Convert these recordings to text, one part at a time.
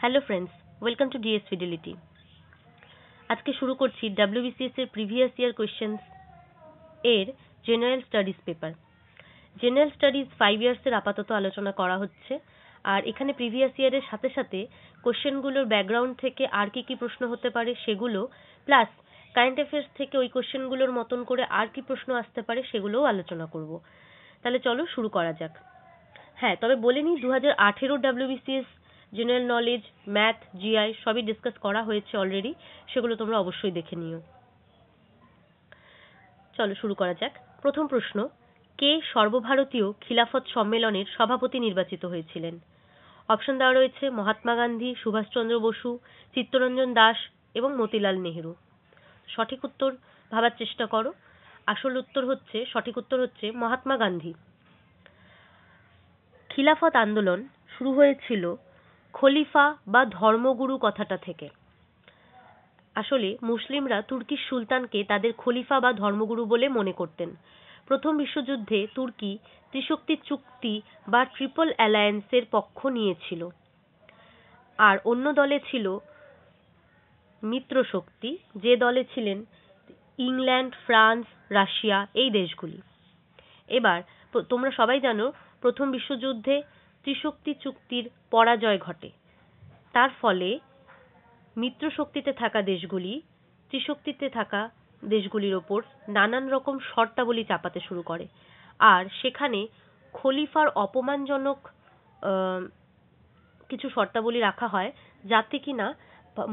Hello friends, welcome to DS fidelity. আজকে শুরু করছি WBCS এর প্রিভিয়াস ইয়ার কোয়েশ্চেন্স এর general studies paper. General studies 5 ইয়ার্সের আপাতত আলোচনা করা হচ্ছে, আর এখানে প্রিভিয়াস ইয়ারের সাথে সাথে কোয়েশ্চেনগুলোর ব্যাকগ্রাউন্ড থেকে আর কি কি প্রশ্ন হতে পারে সেগুলো, প্লাস কারেন্ট অ্যাফেয়ার্স থেকে ওই কোয়েশ্চেনগুলোর মতন করে আর কি প্রশ্ন আসতে পারে সেগুলোও আলোচনা করব। তাহলে চলো শুরু করা যাক। হ্যাঁ, তবে বলে নিই 2018 WBCS general knowledge, math, GI সবই ডিসকাস করা হয়েছে অলরেডি, সেগুলো তোমরা অবশ্যই দেখে নিও। চলো শুরু করা যাক। প্রথম প্রশ্ন, কে সর্বভারতীয় খিলাফত সম্মেলনের সভাপতি নির্বাচিত হয়েছিলেন? অপশন দেওয়া রয়েছে মহাত্মা গান্ধী, সুভাষচন্দ্র বসু, চিত্তরঞ্জন দাস এবং মতিলাল নেহেরু। সঠিক উত্তর ভাবার চেষ্টা করো। সঠিক উত্তর হচ্ছে মহাত্মা গান্ধী। খিলাফত আন্দোলন শুরু হয়েছিল খলিফা বা ধর্মগুরু কথাটা থেকে। আসলে মুসলিমরা তুর্কির সুলতানকে তাদের খলিফা বা ধর্মগুরু বলে মনে করতেন। প্রথম বিশ্বযুদ্ধে তুর্কি ত্রিশক্তি চুক্তি বা ট্রিপল অ্যালায়েন্সের পক্ষ নিয়েছিল, আর অন্য দলে ছিল মিত্র শক্তি, যে দলে ছিলেন ইংল্যান্ড, ফ্রান্স, রাশিয়া এই দেশগুলি। এবার তোমরা সবাই জানো প্রথম বিশ্বযুদ্ধে ত্রিশক্তি চুক্তির পরাজয় ঘটে। তার ফলে মিত্রশক্তিতে থাকা দেশগুলি ত্রিশক্তিতে থাকা দেশগুলির ওপর নানান রকম শর্তাবলী চাপাতে শুরু করে, আর সেখানে খলিফার অপমানজনক কিছু শর্তাবলী রাখা হয় যাতে কিনা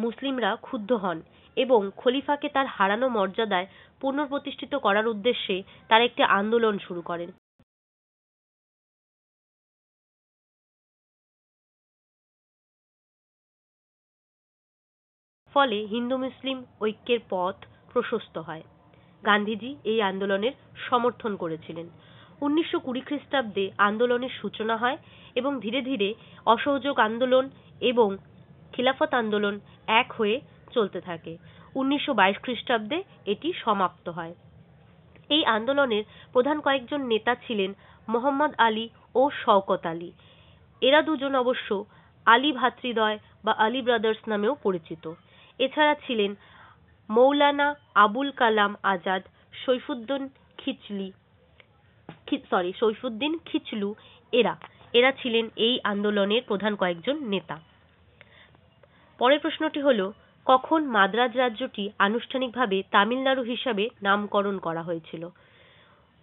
মুসলিমরা ক্ষুব্ধ হন এবং খলিফাকে তার হারানো মর্যাদায় পুনঃপ্রতিষ্ঠিত করার উদ্দেশ্যে তারা একটি আন্দোলন শুরু করেন। ফলে হিন্দু মুসলিম ঐক্যের পথ প্রশস্ত হয়। গান্ধীজি এই আন্দোলনের সমর্থন করেছিলেন। 1920 খ্রিস্টাব্দে আন্দোলনের সূচনা হয় এবং ধীরে ধীরে অসহযোগ আন্দোলন এবং খিলাফত আন্দোলন এক হয়ে চলতে থাকে। 1922 খ্রিস্টাব্দে এটি সমাপ্ত হয়। এই আন্দোলনের প্রধান কয়েকজন নেতা ছিলেন মোহাম্মদ আলী ও শওকত আলী। এরা দুজন অবশ্য আলী ভ্রাতৃদ্বয় বা আলী ব্রাদার্স নামেও পরিচিত। এছাড়া ছিলেন মৌলানা আবুল কালাম আজাদ, সৈফুদ্দিন খিচলু। এরা ছিলেন এই আন্দোলনের প্রধান কয়েকজন নেতা। পরের প্রশ্নটি হলো, কখন মাদ্রাজ রাজ্যটি আনুষ্ঠানিকভাবে তামিলনাড়ু হিসাবে নামকরণ করা হয়েছিল?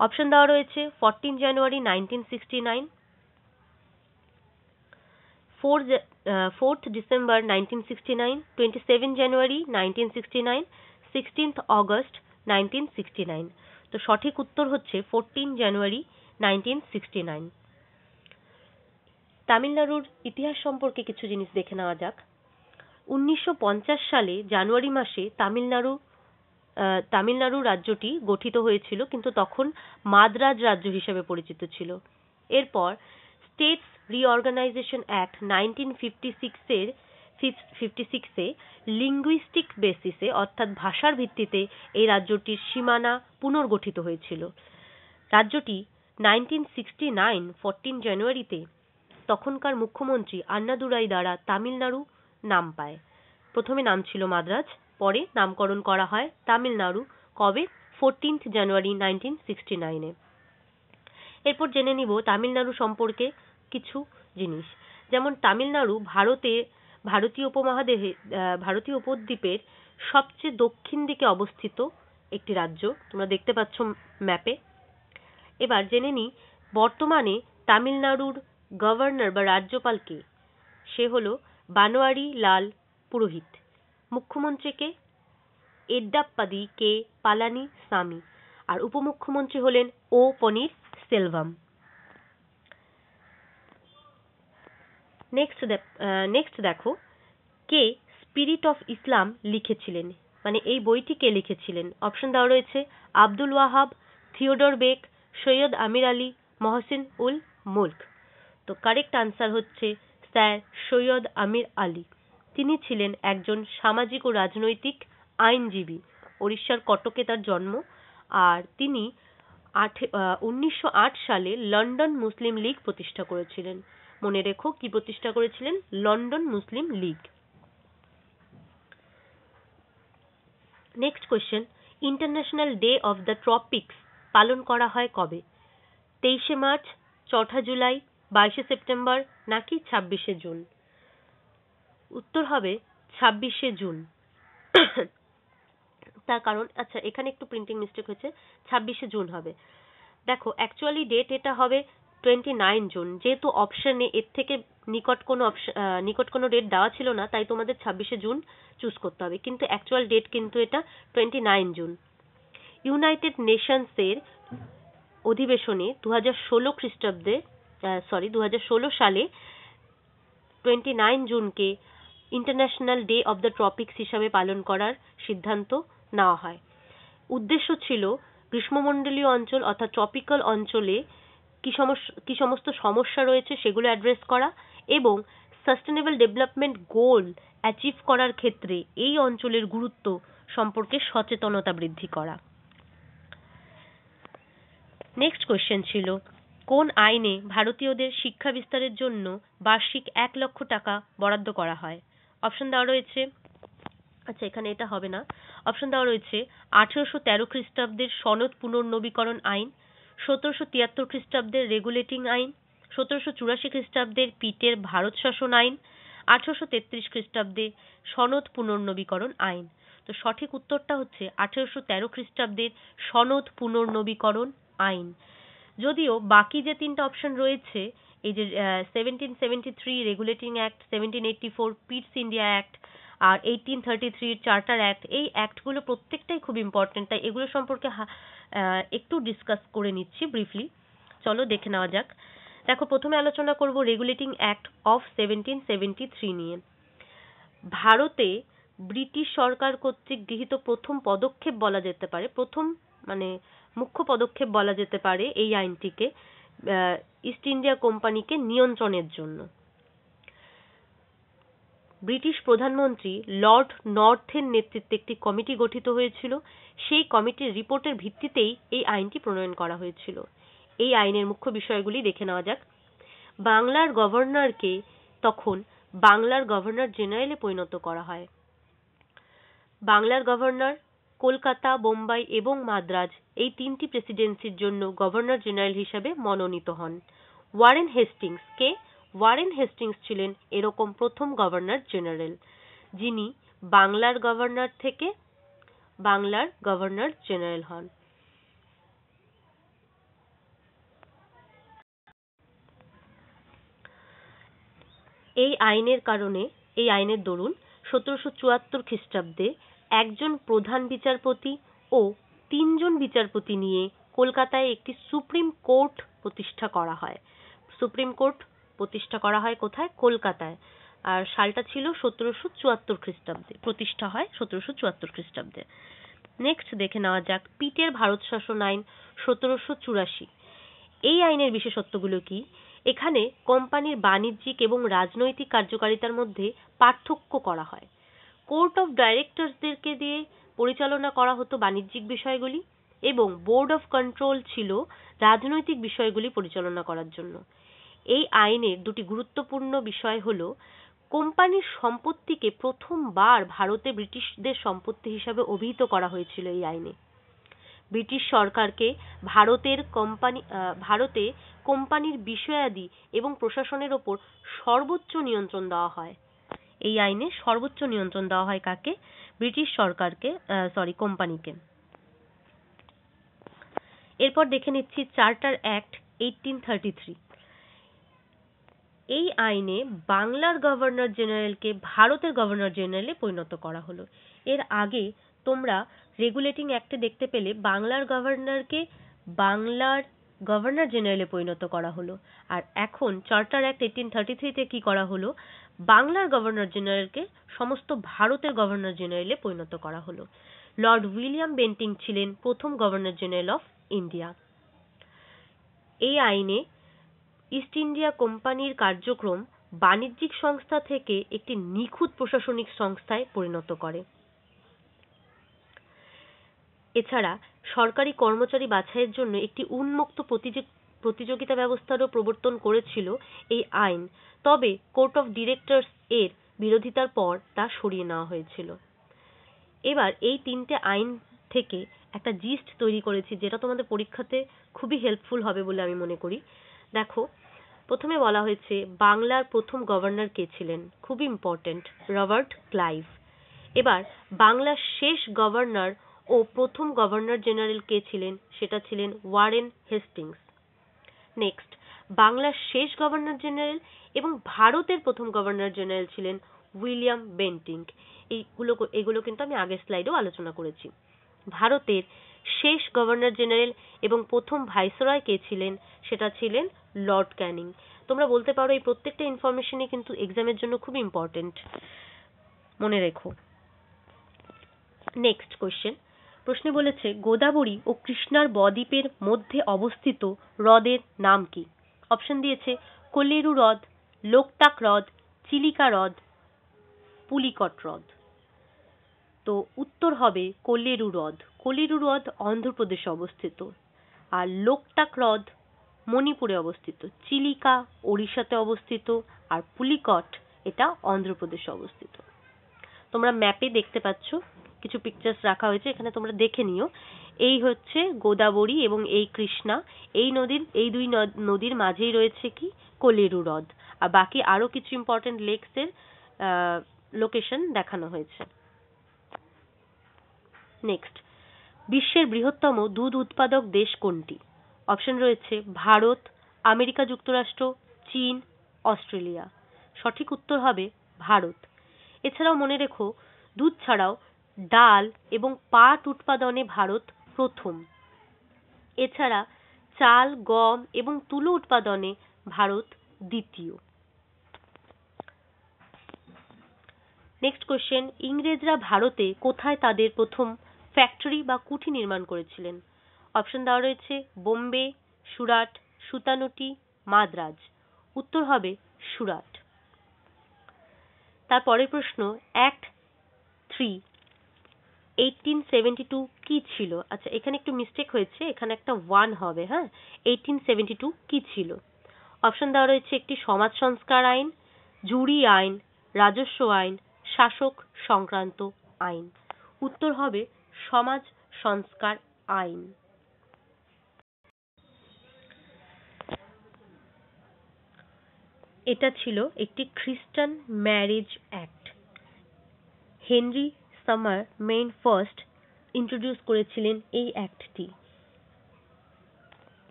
অপশন দেওয়া রয়েছে 14 জানুয়ারি 1969, 4th ডিসেম্বর 1969, 27 জানুয়ারি 1969, 16th অগস্ট 1969। তো সঠিক উত্তর হচ্ছে 14 জানুয়ারি 1969। তামিলনাড়ুর ইতিহাস সম্পর্কে কিছু জিনিস দেখে নেওয়া যাক। 1950 সালে জানুয়ারি মাসে তামিলনাড়ু রাজ্যটি গঠিত হয়েছিল, কিন্তু তখন মাদ্রাজ রাজ্য হিসেবে পরিচিত ছিল। এরপর স্টেটস রিঅর্গানাইজেশন অ্যাক্ট 1956 এ লিঙ্গুইস্টিক বেসিসে অর্থাৎ ভাষার ভিত্তিতে এই রাজ্যটির সীমানা পুনর্গঠিত হয়েছিল। রাজ্যটি 14 জানুয়ারিতে তখনকার মুখ্যমন্ত্রী আন্নাদুরাই দ্বারা তামিলনাড়ু নাম পায়। প্রথমে নাম ছিল মাদ্রাজ, পরে নামকরণ করা হয় তামিলনাড়ু। কবে? 14th জানুয়ারি 1969-এ। এরপর জেনে নিব তামিলনাড়ু সম্পর্কে কিছু জিনিস। যেমন তামিলনাড়ু ভারতীয় উপদ্বীপের সবচেয়ে দক্ষিণ দিকে অবস্থিত একটি রাজ্য, তোমরা দেখতে পাচ্ছ ম্যাপে। এবার জেনে নিই বর্তমানে তামিলনাড়ুর গভর্নর বা রাজ্যপাল কে? সে হলো বানোয়ারি লাল পুরোহিত। মুখ্যমন্ত্রীকে এড্ডাপ্পাদি কে পালানি স্বামী, আর উপমুখ্যমন্ত্রী হলেন ও পনির সেলভাম। নেক্সট দেখো, কে স্পিরিট অফ ইসলাম লিখেছিলেন, মানে এই বইটি কে লিখেছিলেন? অপশন দেওয়া রয়েছে আব্দুল ওয়াহাব, থিওডর বেক, সৈয়দ আমির আলী, মহসিন উল মুলক। তো কারেক্ট আনসার হচ্ছে স্যার সৈয়দ আমির আলী। তিনি ছিলেন একজন সামাজিক ও রাজনৈতিক আইনজীবী। ওড়িশার কটকে তার জন্ম, আর তিনি 1908 সালে লন্ডন মুসলিম লীগ প্রতিষ্ঠা করেছিলেন। মনে রেখো কি প্রতিষ্ঠা করেছিলেন? London Muslim League. Next question, international day of the ট্রপিক্স পালন করা হয় কবে? 23শে মার্চ, 4 জুলাই, 22শে সেপ্টেম্বর নাকি 26শে জুন? উত্তর হবে 26শে জুন। তার কারণ, আচ্ছা এখানে একটু প্রিন্টিং মিস্টেক হয়েছে, 26শে জুন হবে। দেখো অ্যাকচুয়ালি ডেট এটা হবে 29 জুন, যেহেতু অপশনে এর থেকে নিকট কোনো ডেট দেওয়া ছিল না, তাই তোমাদের 26শে জুন চুজ করতে হবে, কিন্তু অ্যাকচুয়াল ডেট কিন্তু এটা 29 জুন। ইউনাইটেড নেশনসের অধিবেশনে 2016 সালে 29 জুনকে international day of the tropics হিসাবে পালন করার সিদ্ধান্ত নেওয়া হয়। উদ্দেশ্য ছিল গ্রীষ্মমণ্ডলীয় অঞ্চল অর্থাৎ ট্রপিক্যাল অঞ্চলে কি সমস্ত সমস্যা রয়েছে সেগুলো অ্যাড্রেস করা এবং সাস্টেনেবল ডেভেলপমেন্ট গোল অ্যাচিভ করার ক্ষেত্রে এই অঞ্চলের গুরুত্ব সম্পর্কে সচেতনতা বৃদ্ধি করা। নেক্সট কোয়েশ্চেন ছিল, কোন আইনে ভারতীয়দের শিক্ষা বিস্তারের জন্য বার্ষিক 1 লক্ষ টাকা বরাদ্দ করা হয়? অপশন দেওয়া রয়েছে, আচ্ছা এখানে এটা হবে না, অপশন দেওয়া রয়েছে 1813 খ্রিস্টাব্দের সনদ পুনর্নবীকরণ আইন, 1773 খ্রিস্টাব্দের রেগুলেটিং আইন, 1784 খ্রিস্টাব্দের পিটের ভারত শাসন আইন, 1833 খ্রিস্টাব্দে সনদ পুনর্নবীকরণ আইন। তো সঠিক উত্তরটা হচ্ছে 1813 খ্রিস্টাব্দের সনদ পুনর্নবীকরণ আইন। যদিও বাকি যে তিনটা অপশন রয়েছে, এই যে 1773 regulating act, 1784 Pitt's India act আর 1833 চার্টার অ্যাক্ট, এই অ্যাক্টগুলো প্রত্যেকটাই খুব ইম্পর্টেন্ট, তাই এগুলো সম্পর্কে একটু ডিসকাস করে নিচ্ছি ব্রিফলি। চলো দেখে নেওয়া যাক। দেখো প্রথমে আলোচনা করব রেগুলেটিং অ্যাক্ট অফ 1773 নিয়ে। ভারতে ব্রিটিশ সরকার কর্তৃক গৃহীত প্রথম পদক্ষেপ বলা যেতে পারে, মুখ্য পদক্ষেপ বলা যেতে পারে এই আইনটিকে ইস্ট ইন্ডিয়া কোম্পানিকে নিয়ন্ত্রণের জন্য। ব্রিটিশ প্রধানমন্ত্রী লর্ড নর্থের নেতৃত্বে একটি কমিটি গঠিত হয়েছিল। সেই কমিটির রিপোর্টের ভিত্তিতেই এই আইনটি প্রণয়ন করা হয়েছিল। এই আইনের মুখ্য বিষয়গুলি দেখে নেওয়া যাক। বাংলার গভর্নরকে তখন বাংলার গভর্নর জেনারেলে পরিণত করা হয়। বাংলার গভর্নর কলকাতা, বোম্বাই এবং মাদ্রাজ এই তিনটি প্রেসিডেন্সির জন্য গভর্নর জেনারেল হিসাবে মনোনীত হন। ওয়ারেন হেস্টিংস ছিলেন এরকম প্রথম গভর্নর জেনারেল, যিনি বাংলার গভর্নর থেকে বাংলার গভর্নর জেনারেল হন। এই আইনের দরুন 1774 খ্রিস্টাব্দে একজন প্রধান বিচারপতি ও 3 জন বিচারপতি নিয়ে কলকাতায় একটি সুপ্রিম কোর্ট প্রতিষ্ঠা করা হয়। সুপ্রিম কোর্ট প্রতিষ্ঠা করা হয় কোথায়? কলকাতায়। আর সালটা ছিল 1774 খ্রিস্টাব্দে, প্রতিষ্ঠা হয় 1774 খ্রিস্টাব্দে। নেক্সট দেখে নেওয়া যাক পিটের ভারত শাসন আইন 1784। এই আইনের বিশেষত্বগুলো কি? এখানে কোম্পানির বাণিজ্যিক এবং রাজনৈতিক কার্যকারিতার মধ্যে পার্থক্য করা হয়। কোর্ট অফ ডাইরেক্টরসদেরকে দিয়ে পরিচালনা করা হতো বাণিজ্যিক বিষয়গুলি এবং বোর্ড অফ কন্ট্রোল ছিল রাজনৈতিক বিষয়গুলি পরিচালনা করার জন্য। এই আইনের দুটি গুরুত্বপূর্ণ বিষয় হলো, কোম্পানির সম্পত্তিকে প্রথমবার ভারতে ব্রিটিশদের সম্পত্তি হিসাবে অভিহিত করা হয়েছিল এই আইনে। ব্রিটিশ সরকারকে ভারতে কোম্পানির বিষয়াদি এবং প্রশাসনের ওপর সর্বোচ্চ নিয়ন্ত্রণ দেওয়া হয়। এই আইনে সর্বোচ্চ নিয়ন্ত্রণ দেওয়া হয় কাকে? ব্রিটিশ সরকারকে, কোম্পানিকে। এরপর দেখে নিচ্ছি চার্টার অ্যাক্ট 1833। এই আইনে বাংলার গভর্নর জেনারেলকে ভারতের গভর্নর জেনারেলে পরিণত করা হলো। এর আগে তোমরা রেগুলেটিং অ্যাক্টে দেখতে পেলে বাংলার গভর্নরকে বাংলার গভর্নর জেনারেলে পরিণত করা হলো, আর এখন চার্টার অ্যাক্ট 1833 তে কি করা হলো? বাংলার গভর্নর জেনারেলকে সমস্ত ভারতের গভর্নর জেনারেলে পরিণত করা হলো। লর্ড উইলিয়াম বেন্টিং ছিলেন প্রথম গভর্নর জেনারেল অফ ইন্ডিয়া। এই আইনে ইস্ট ইন্ডিয়া কোম্পানির কার্যক্রম বাণিজ্যিক সংস্থা থেকে একটি নিখুঁত প্রশাসনিক সংস্থায় পরিণত করে। এছাড়া সরকারি কর্মচারী বাছাইয়ের জন্য একটি উন্মুক্ত প্রতিযোগিতা ব্যবস্থারও প্রবর্তন করেছিল এই আইন, তবে কোর্ট অফ ডিরেক্টরস এর বিরোধিতার পর তা সরিয়ে নেওয়া হয়েছিল। এবার এই তিনটে আইন থেকে একটা জিস্ট তৈরি করেছি, যেটা তোমাদের পরীক্ষাতে খুবই হেল্পফুল হবে বলে আমি মনে করি। দেখো, প্রথমে বলা হয়েছে বাংলার প্রথম গভর্নর কে ছিলেন, খুবই ইম্পর্টেন্ট, রবার্ট ক্লাইভ। এবার বাংলার শেষ গভর্নর ও প্রথম গভর্নর জেনারেল কে ছিলেন, সেটা ছিলেন ওয়ারেন হেস্টিংস। নেক্সট, বাংলার শেষ গভর্নর জেনারেল এবং ভারতের প্রথম গভর্নর জেনারেল ছিলেন উইলিয়াম বেন্টিঙ্ক। এগুলো কিন্তু আমি আগের স্লাইডেও আলোচনা করেছি। ভারতের শেষ গভর্নর জেনারেল এবং প্রথম ভাইসরয় কে ছিলেন, সেটা ছিলেন লর্ড ক্যানিং। তোমরা বলতে পারো এই প্রত্যেকটা ইনফরমেশনই কিন্তু এক্সামের জন্য খুব ইম্পর্টেন্ট, মনে রেখো। নেক্সট কোয়েশ্চেন, প্রশ্নে বলেছে গোদাবরী ও কৃষ্ণার বদ্বীপের মধ্যে অবস্থিত হ্রদের নাম কি? অপশন দিয়েছে কোলেরু হ্রদ, লোকটাক হ্রদ, চিলিকা হ্রদ, পুলিকট হ্রদ। তো উত্তর হবে কোলেরু হ্রদ। কোলেরু হ্রদ অন্ধ্রপ্রদেশে অবস্থিত, আর লোকটাক হ্রদ মণিপুরে অবস্থিত, চিলিকা ওড়িশাতে অবস্থিত, আর পুলিকট এটা অন্ধ্রপ্রদেশে অবস্থিত। তোমরা ম্যাপে দেখতে পাচ্ছ কিছু পিকচার্স রাখা হয়েছে, এখানে তোমরা দেখে নিও। এই হচ্ছে গোদাবরী এবং এই কৃষ্ণা, এই দুই নদীর মাঝেই রয়েছে কি কোলেরু হ্রদ, আর বাকি আরো কিছু ইম্পর্টেন্ট লেকস এর লোকেশন দেখানো হয়েছে। নেক্সট, বিশ্বের বৃহত্তম দুধ উৎপাদক দেশ কোনটি? অপশন রয়েছে ভারত, আমেরিকা যুক্তরাষ্ট্র, চীন, অস্ট্রেলিয়া। সঠিক উত্তর হবে ভারত। এছাড়াও মনে রেখো, দুধ ছাড়াও ডাল এবং পাট উৎপাদনে ভারত প্রথম। এছাড়া চাল, গম এবং তুলো উৎপাদনে ভারত দ্বিতীয়। নেক্সট কোয়েশ্চেন, ইংরেজরা ভারতে কোথায় তাদের প্রথম ফ্যাক্টরি বা কুঠি নির্মাণ করেছিলেন? অপশন দেওয়া রয়েছে বোম্বে, সুরাট, সুতানুটি, মাদ্রাজ। উত্তর হবে সুরাট। তারপরের প্রশ্ন, অ্যাক্ট 3 1872 কি ছিল? আচ্ছা, এখানে একটু মিস্টেক হয়েছে, এখানে একটা 1 হবে। হ্যাঁ, 1872 কি ছিল? অপশন দেওয়া রয়েছে একটি সমাজ সংস্কার আইন, জুরি আইন, রাজস্ব আইন, শাসক সংক্রান্ত আইন। উত্তর হবে সমাজ সংস্কার আইন। এটা ছিল একটি খ্রিস্টান marriage act. Henry summer main first introduce করেছিলেন এই অ্যাক্টটি।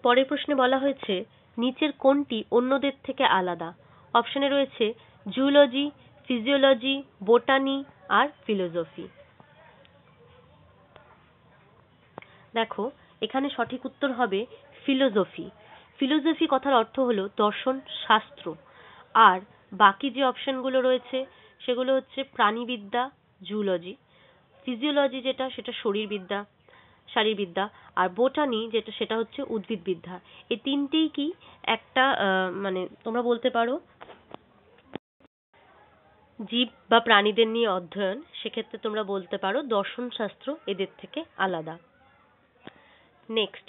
পরের প্রশ্নে বলা হয়েছে নিচের কোনটি অন্যদের থেকে আলাদা? অপশনে রয়েছে জুলজি, ফিজিওলজি, বোটানি আর ফিলোসফি। দেখো, এখানে সঠিক উত্তর হবে ফিলোসফি। ফিলোসফি কথার অর্থ হলো দর্শন শাস্ত্র, আর বাকি যে অপশনগুলো রয়েছে সেগুলো হচ্ছে প্রাণীবিদ্যা, জুলজি, ফিজিওলজি যেটা সেটা শারীরবিদ্যা, আর বোটানি যেটা সেটা হচ্ছে উদ্ভিদবিদ্যা। এই তিনটেই কি একটা মানে তোমরা বলতে পারো জীব বা প্রাণীদের নিয়ে অধ্যয়ন, সেক্ষেত্রে তোমরা বলতে পারো দর্শনশাস্ত্র এদের থেকে আলাদা। নেক্সট,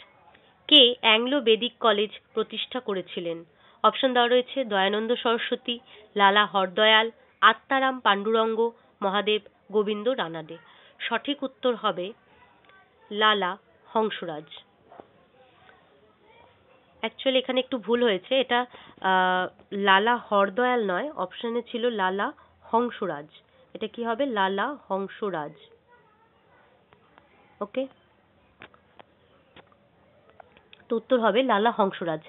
কে অ্যাংলো বেদিক কলেজ প্রতিষ্ঠা করেছিলেন? অপশন দেওয়া রয়েছে দয়ানন্দ সরস্বতী, লালা হরদয়াল, আত্মারাম পাণ্ডুরঙ্গ, মহাদেব গোবিন্দ রানাডে। সঠিক উত্তর হবে লালা হংসরাজ। অ্যাকচুয়ালি এখানে একটু ভুল হয়েছে, এটা লালা হরদয়াল নয়, অপশনে ছিল লালা হংসরাজ। এটা কি হবে? লালা হংসরাজ। ওকে, তো উত্তর হবে লালা হংসরাজ।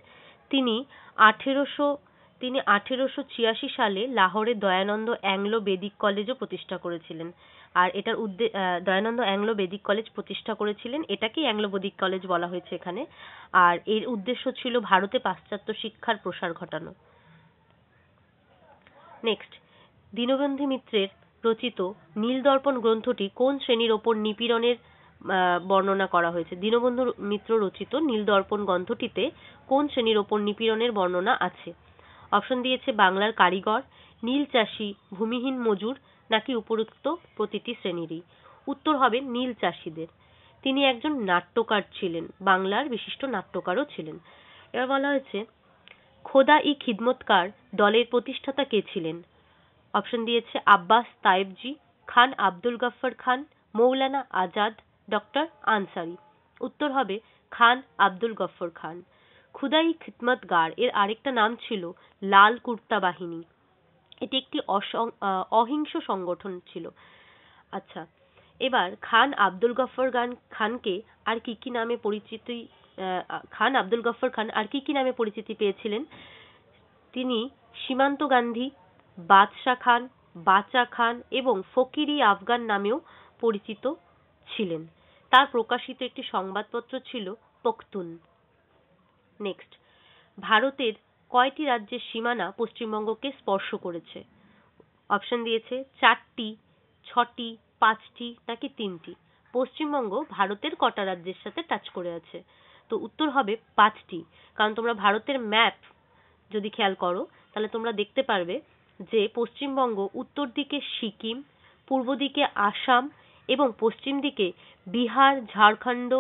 তিনি 1886 সালে লাহোরে দয়ানন্দ অ্যাংলো বেদিক কলেজও প্রতিষ্ঠা করেছিলেন। আর এটার দয়ানন্দ অ্যাংলো বেদিক কলেজ প্রতিষ্ঠা করেছিলেন, এটাকেই অ্যাংলো বেদিক কলেজ বলা হয়েছে এখানে। আর এর উদ্দেশ্য ছিল ভারতে পাশ্চাত্য শিক্ষার প্রসার ঘটানো। নেক্সট, দীনবন্ধু মিত্রের রচিত নীলদর্পণ গ্রন্থটি কোন শ্রেণীর ওপর নিপীড়নের বর্ণনা করা হয়েছে? দীনবন্ধু মিত্র রচিত নীলদর্পণ গ্রন্থটিতে কোন শ্রেণীর ওপর নিপীড়নের বর্ণনা আছে? অপশন দিয়েছে বাংলার কারিগর, নীল চাষী, ভূমিহীন মজুর, নাকি উপরোক্ত প্রতিটি শ্রেণীরই। উত্তর হবে নীল চাষীদের। তিনি একজন নাট্যকার ছিলেন, বাংলার বিশিষ্ট নাট্যকারও ছিলেন। এবার বলা হয়েছে খোদা-ই-খিদমতগার দলের প্রতিষ্ঠাতা কে ছিলেন? অপশন দিয়েছে আব্বাস তায়েবজি, খান আব্দুল গফফর খান, মৌলানা আজাদ, ডক্টর আনসারী। উত্তর হবে খান আব্দুল গফফর খান। খুদাই-খিদমতগার এর আরেকটা নাম ছিল লাল কুর্তা বাহিনী। এটি একটি অহিংস সংগঠন ছিল। আচ্ছা, এবার খান আব্দুল গফফর খানকে আর কি কি নামে পরিচিতি খান আব্দুল গফফর খান আর কি কি নামে পরিচিতি পেয়েছিলেন? তিনি সীমান্ত গান্ধী, বাদশা খান, বাচা খান এবং ফকির-ই আফগান নামেও পরিচিত ছিলেন। তার প্রকাশিত একটি সংবাদপত্র ছিল পখতুন। নেক্সট, ভারতের কয়টি রাজ্যের সীমানা পশ্চিমবঙ্গকে স্পর্শ করেছে? অপশন দিয়েছে 4টি, 6টি, 5টি নাকি 3টি। পশ্চিমবঙ্গ ভারতের কটা রাজ্যের সাথে টাচ করে আছে? তো উত্তর হবে 5টি। কারণ তোমরা ভারতের ম্যাপ যদি খেয়াল করো তাহলে তোমরা দেখতে পারবে যে পশ্চিমবঙ্গ উত্তর দিকে সিকিম, পূর্ব দিকে আসাম এবং পশ্চিম দিকে বিহার, ঝাড়খণ্ড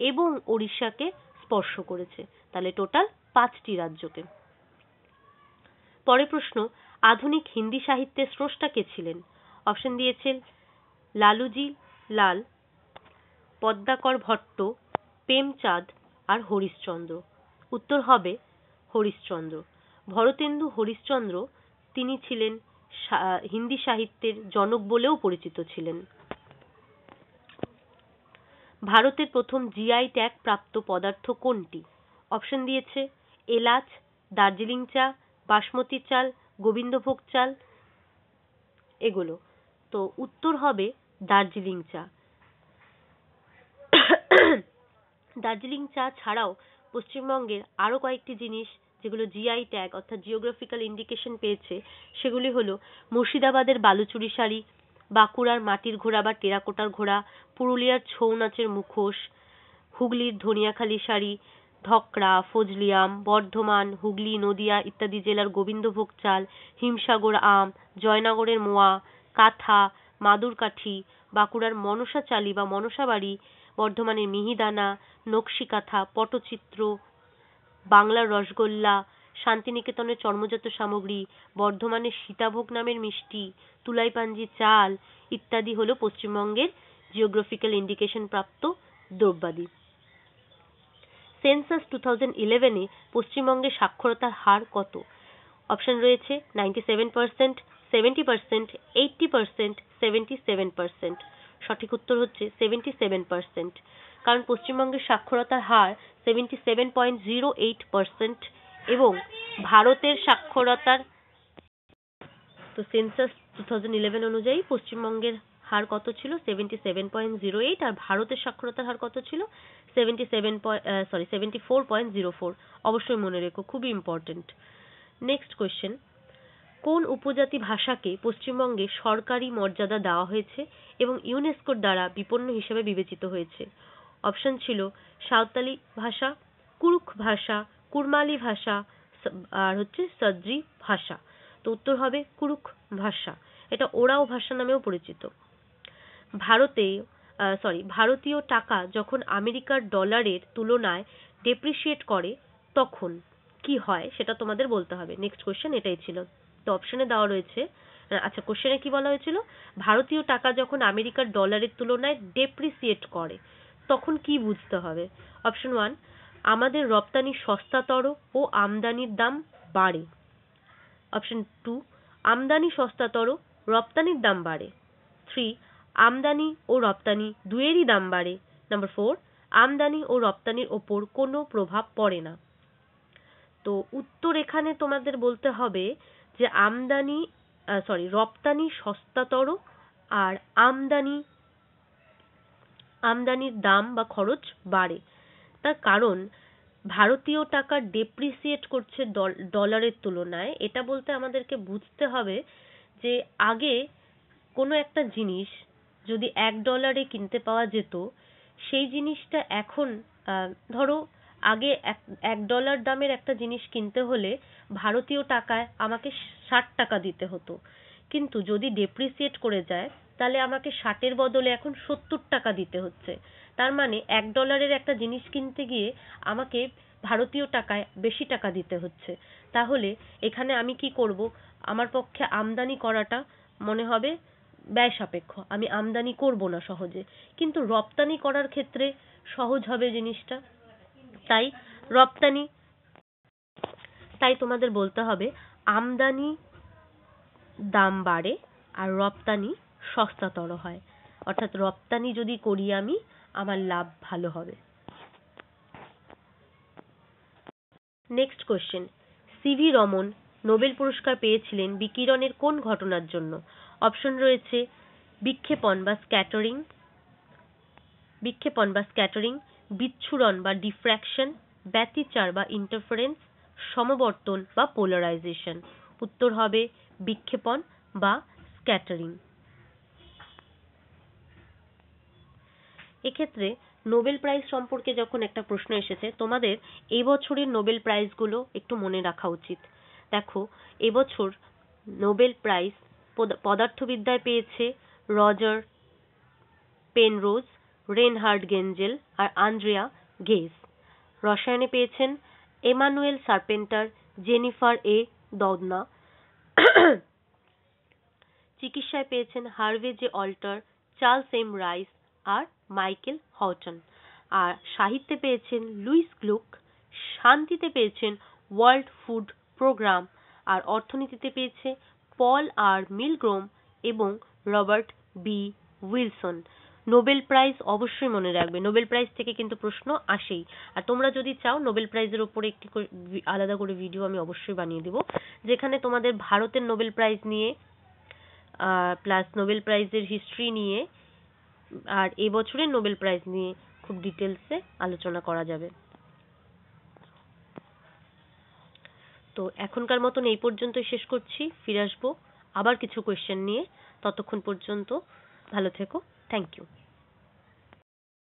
এবং ওড়িশাকে স্পর্শ করেছে। তাহলে টোটাল 5টি রাজ্যকে। পরের প্রশ্ন, আধুনিক হিন্দি সাহিত্যের স্রষ্টা কে ছিলেন? অপশন দিয়েছেন লালুজি লাল, পদ্মাকর ভট্ট, প্রেমচাঁদ আর হরিশচন্দ্র। উত্তর হবে হরিশচন্দ্র। ভরতেন্দু হরিশচন্দ্র তিনি ছিলেন হিন্দি সাহিত্যের জনক বলেও পরিচিত ছিলেন। ভারতের প্রথম জিআই ট্যাগ প্রাপ্ত পদার্থ কোনটি? অপশন দিয়েছে এলাচ, দার্জিলিং চা, বাসমতি চাল, গোবিন্দভোগ চাল, এগুলো। তো উত্তর হবে দার্জিলিং চা। দার্জিলিং চা ছাড়াও পশ্চিমবঙ্গের আরো কয়েকটি জিনিস যেগুলো জিআই ট্যাগ অর্থাৎ জিওগ্রাফিক্যাল ইন্ডিকেশন পেয়েছে সেগুলি হলো মুর্শিদাবাদের বালুচুরি শাড়ি, বাঁকুড়ার মাটির ঘোড়া বা টেরাকোটার ঘোড়া, পুরুলিয়ার ছৌ নাচের মুখোশ, হুগলির ধনিয়াখালি শাড়ি, ধকড়া, ফজলিয়াম, বর্ধমান, হুগলি, নদিয়া ইত্যাদি জেলার গোবিন্দভোগ চাল, হিমসাগর আম, জয়নগরের মোয়া, কাঁথা, মাদুরকাঠি, বাঁকুড়ার মনসা চালি বা মনসা বাড়ি, বর্ধমানের মিহিদানা, নকশি কাঁথা, পটচিত্র, বাংলার রসগোল্লা, শান্তিনিকেতনের চর্মজাত সামগ্রী, বর্ধমানের সীতাভোগ নামের মিষ্টি, তুলাইপাঞ্জি চাল ইত্যাদি হলো পশ্চিমবঙ্গের জিওগ্রাফিক্যাল ইন্ডিকেশন প্রাপ্ত দ্রব্যাদি। সেন্সাস 2011 এ পশ্চিমবঙ্গের সাক্ষরতার হার কত? অপশন রয়েছে 97%, 70%, 80%, 77%। সঠিক উত্তর হচ্ছে 77%। কারণ পশ্চিমবঙ্গের সাক্ষরতার হার 77.08% এবং ভারতের সাক্ষরতার তো সেন্সাস 2011 অনুযায়ী পশ্চিমবঙ্গের হার কত ছিল? 77.08 আর ভারতের সাক্ষরতার হার কত ছিল? 74.04। অবশ্যই মনে রেখো, খুবই ইম্পর্টেন্ট। নেক্সট কোয়েশ্চেন, কোন উপজাতি ভাষাকে পশ্চিমবঙ্গে সরকারি মর্যাদা দেওয়া হয়েছে এবং ইউনেস্কোর দ্বারা বিপন্ন হিসেবে বিবেচিত হয়েছে? অপশন ছিল সাঁওতালি ভাষা, কুরুখ ভাষা, কুরমালি ভাষা আর হচ্ছে সদ্রি ভাষা। তো উত্তর হবে কুরুখ ভাষা। এটা ওরাও ভাষা নামেও পরিচিত। ভারতীয় টাকা যখন আমেরিকার ডলারের তুলনায় ডেপ্রিসিয়েট করে তখন কি হয় সেটা তোমাদের বলতে হবে। নেক্সট কোশ্চেন এটাই ছিল। তো অপশনে দেওয়া রয়েছে, আচ্ছা কোশ্চেনে কি বলা হয়েছিল? ভারতীয় টাকা যখন আমেরিকার ডলারের তুলনায় ডেপ্রিসিয়েট করে তখন কি বুঝতে হবে? অপশন 1, আমাদের রপ্তানি সস্তাতর ও আমদানির দাম বাড়ে। অপশন 2, আমদানি সস্তাতর, রপ্তানির দাম বাড়ে। 3, আমদানি ও রপ্তানি দুয়েরই দাম বাড়ে। নাম্বার 4, আমদানি ও রপ্তানির ওপর কোনো প্রভাব পড়ে না। তো উত্তর এখানে তোমাদের বলতে হবে যে রপ্তানি সস্তাতর আর আমদানির দাম বা খরচ বাড়ে। তার কারণ ভারতীয় টাকা ডেপ্রিসিয়েট করছে ডলারের তুলনায়। এটা বলতে আমাদেরকে বুঝতে হবে যে আগে কোনো একটা জিনিস যদি $1 কিনতে পাওয়া যেত সেই জিনিসটা এখন ধরো আগে $1 দামের একটা জিনিস কিনতে হলে ভারতীয় টাকায় আমাকে 60 টাকা দিতে হতো, কিন্তু যদি ডেপ্রিসিয়েট করে যায় তাহলে আমাকে 60 এর বদলে এখন 70 টাকা দিতে হচ্ছে। তার মানে $1 একটা জিনিস কিনতে গিয়ে আমাকে ভারতীয় টাকায় বেশি টাকা দিতে হচ্ছে। তাহলে এখানে আমি কি করব? আমার পক্ষে আমদানি করাটা মনে হবে ব্যয় সাপেক্ষ, আমি আমদানি করব না সহজে। কিন্তু রপ্তানি করার ক্ষেত্রে সহজ হবে জিনিসটা। তাই রপ্তানি তাই তোমাদের বলতে হবে আমদানি দাম বাড়ে আর রপ্তানি সস্তাতর হয়, অর্থাৎ রপ্তানি যদি করি আমি, আমার লাভ ভালো হবে। Next question, CV Raman Nobel পুরস্কার পেয়েছিলেন বিকিরণের কোন ঘটনার জন্য? অপশন রয়েছে বিক্ষেপণ বা স্ক্যাটারিং, বিচ্ছুরণ বা ডিফ্র্যাকশন, ব্যতিচার বা ইন্টারফারেন্স, সমবর্তন বা পোলারাইজেশন। উত্তর হবে বিক্ষেপণ বা স্ক্যাটারিং। এক্ষেত্রে নোবেল প্রাইজ সম্পর্কে যখন একটা প্রশ্ন এসেছে, তোমাদের এই বছরের নোবেল প্রাইজগুলো একটু মনে রাখা উচিত। দেখো, এবছর নোবেল প্রাইজ পদার্থবিদ্যায় পেয়েছে রজার পেনরোজ, রেনহার্ড গেঞ্জেল আর আন্দ্রেয়া গেজ। রসায়নে পেয়েছেন Emmanuelle Charpentier, Jennifer A Doudna. চিকিৎসায় পেয়েছেন Harvey J Alter, Charles M Rice আর মাইকেল হটন। আর সাহিত্যে পেয়েছেন লুইস গ্লুক, শান্তিতে পেয়েছেন ওয়ার্ল্ড ফুড প্রোগ্রাম, আর অর্থনীতিতে পেয়েছে পল আর মিলগ্রোম এবং Robert B Wilson. Nobel prize অবশ্যই মনে রাখবে, নোবেল প্রাইজ থেকে কিন্তু প্রশ্ন আসেই। আর তোমরা যদি চাও নোবেল প্রাইজের উপরে একটি আলাদা করে ভিডিও আমি অবশ্যই বানিয়ে দেবো, যেখানে তোমাদের ভারতের নোবেল প্রাইজ নিয়ে প্লাস নোবেল প্রাইজের হিস্ট্রি নিয়ে আর এবছরের নোবেল প্রাইজ নিয়ে খুব ডিটেলসে আলোচনা করা যাবে। তো এখনকার মতন এই পর্যন্তই শেষ করছি, ফিরে আসবো আবার কিছু কোয়েশ্চেন নিয়ে। ততক্ষণ পর্যন্ত ভালো থেকো, থ্যাংক ইউ।